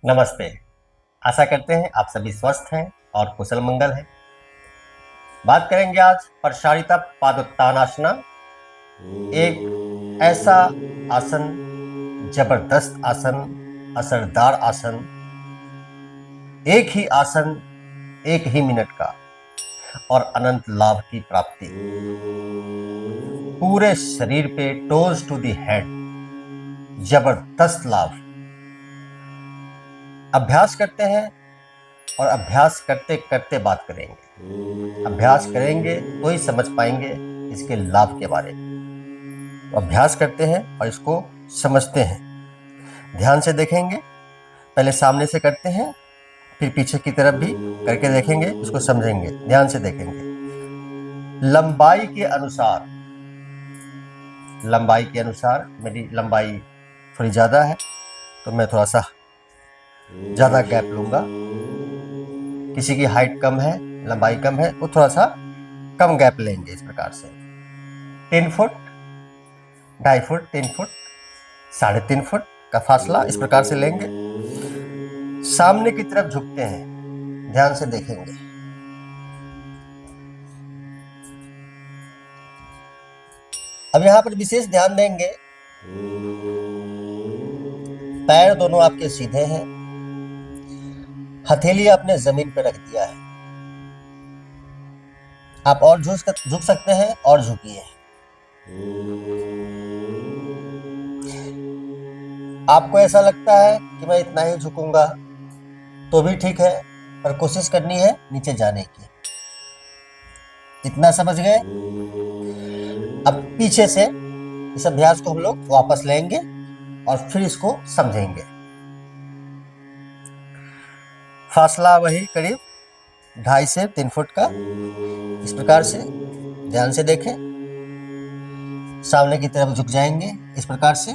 नमस्ते। आशा करते हैं आप सभी स्वस्थ हैं और कुशल मंगल हैं। बात करेंगे आज प्रसारिता पादोत्तानासना, एक ऐसा आसन, जबरदस्त आसन, असरदार आसन, एक ही आसन, एक ही मिनट का और अनंत लाभ की प्राप्ति, पूरे शरीर पे टोज टू दी हेड, जबरदस्त लाभ। अभ्यास करते हैं और अभ्यास करते करते बात करेंगे। अभ्यास करेंगे तो ही समझ पाएंगे इसके लाभ के बारे में। तो अभ्यास करते हैं और इसको समझते हैं। ध्यान से देखेंगे, पहले सामने से करते हैं, फिर पीछे की तरफ भी करके देखेंगे, इसको समझेंगे। ध्यान से देखेंगे। लंबाई के अनुसार, लंबाई के अनुसार, मेरी लंबाई थोड़ी ज़्यादा है तो मैं थोड़ा सा ज़्यादा गैप लूँगा। किसी की हाइट कम है, लंबाई कम है, वो थोड़ा सा कम गैप लेंगे। इस प्रकार से 3 फुट, 2.5 फुट, 3 फुट, 3.5 फुट का फासला इस प्रकार से लेंगे। सामने की तरफ झुकते हैं, ध्यान से देखेंगे। अब यहां पर विशेष ध्यान देंगे, पैर दोनों आपके सीधे हैं, हथेली आपने जमीन पर रख दिया है। आप और झुक सकते हैं और झुकिए। आपको ऐसा लगता है कि मैं इतना ही झुकूंगा तो भी ठीक है, पर कोशिश करनी है नीचे जाने की। इतना समझ गए? अब पीछे से इस अभ्यास को हम लोग वापस लेंगे और फिर इसको समझेंगे। फासला वही करीब 2.5 से 3 फुट का, इस प्रकार से ध्यान से देखें। सामने की तरफ झुक जाएंगे इस प्रकार से।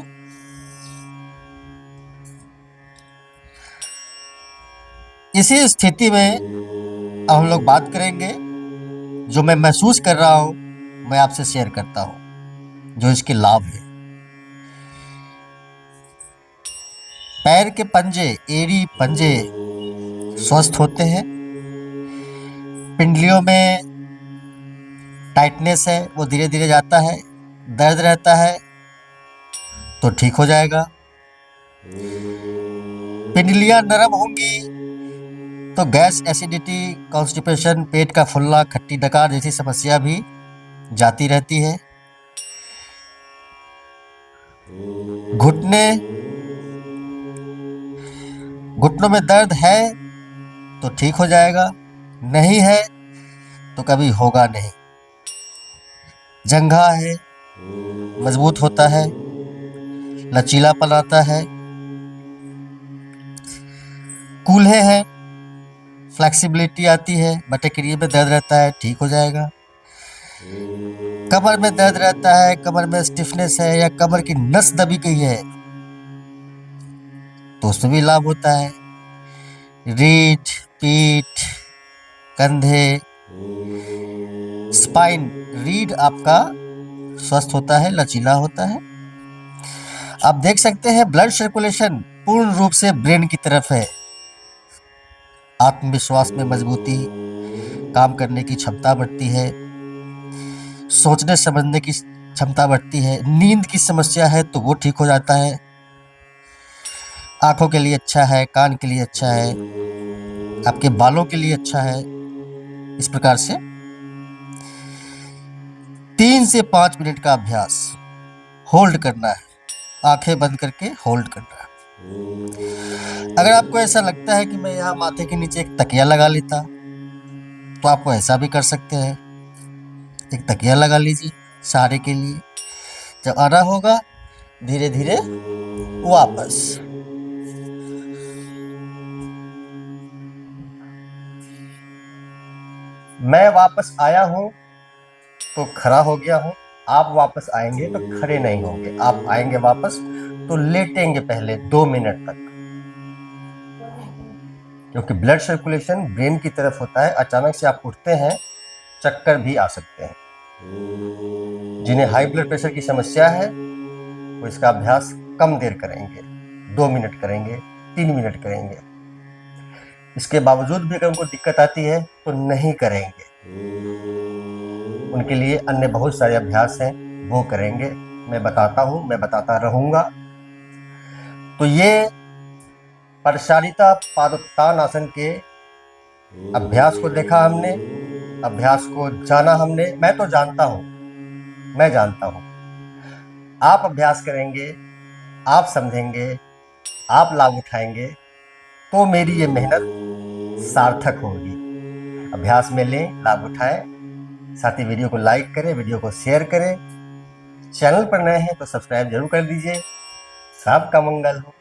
इसी स्थिति में अब हम लोग बात करेंगे। जो मैं महसूस कर रहा हूं मैं आपसे शेयर करता हूं, जो इसके लाभ है। पैर के पंजे, एड़ी पंजे स्वस्थ होते हैं। पिंडलियों में टाइटनेस है वो धीरे धीरे जाता है। दर्द रहता है तो ठीक हो जाएगा। पिंडलियां नरम होंगी तो गैस, एसिडिटी, कॉन्स्टिपेशन, पेट का फुल्ला, खट्टी डकार जैसी समस्या भी जाती रहती है। घुटने, घुटनों में दर्द है तो ठीक हो जाएगा, नहीं है तो कभी होगा नहीं। जंघा है, मजबूत होता है, लचीलापन आता है। कूल्हे हैं, फ्लेक्सिबिलिटी आती है। बटेक्रिया में दर्द रहता है, ठीक हो जाएगा। कमर में दर्द रहता है, कमर में स्टिफनेस है या कमर की नस दबी गई है तो उसमें भी लाभ होता है। रीढ़, पीठ, कंधे, स्पाइन, रीढ़ आपका स्वस्थ होता है, लचीला होता है। आप देख सकते हैं ब्लड सर्कुलेशन पूर्ण रूप से ब्रेन की तरफ है। आत्मविश्वास में मजबूती, काम करने की क्षमता बढ़ती है, सोचने समझने की क्षमता बढ़ती है। नींद की समस्या है तो वो ठीक हो जाता है। आंखों के लिए अच्छा है, कान के लिए अच्छा है, आपके बालों के लिए अच्छा है। इस प्रकार से 3 से 5 मिनट का अभ्यास होल्ड करना है, आंखें बंद करके होल्ड करना है। अगर आपको ऐसा लगता है कि मैं यहाँ माथे के नीचे एक तकिया लगा लेता तो आपको ऐसा भी कर सकते हैं। एक तकिया लगा लीजिए सहारे के लिए। जब आना होगा धीरे धीरे वापस। मैं वापस आया हूं तो खड़ा हो गया हूं। आप वापस आएंगे तो खड़े नहीं होंगे। आप आएंगे वापस तो लेटेंगे पहले 2 मिनट तक, क्योंकि ब्लड सर्कुलेशन ब्रेन की तरफ होता है। अचानक से आप उठते हैं, चक्कर भी आ सकते हैं। जिन्हें हाई ब्लड प्रेशर की समस्या है वो इसका अभ्यास कम देर करेंगे, 2 मिनट करेंगे, 3 मिनट करेंगे। इसके बावजूद भी अगर उनको दिक्कत आती है तो नहीं करेंगे, उनके लिए अन्य बहुत सारे अभ्यास हैं, वो करेंगे। मैं बताता हूँ, मैं बताता रहूँगा। तो ये प्रसारिता पादोत्तान आसन के अभ्यास को देखा हमने, अभ्यास को जाना हमने। मैं तो जानता हूँ, मैं जानता हूँ। आप अभ्यास करेंगे, आप समझेंगे, आप लाभ उठाएंगे तो मेरी ये मेहनत सार्थक होगी। अभ्यास में लें, लाभ उठाएं। साथ ही वीडियो को लाइक करें, वीडियो को शेयर करें। चैनल पर नए हैं तो सब्सक्राइब जरूर कर दीजिए। सबका मंगल हो।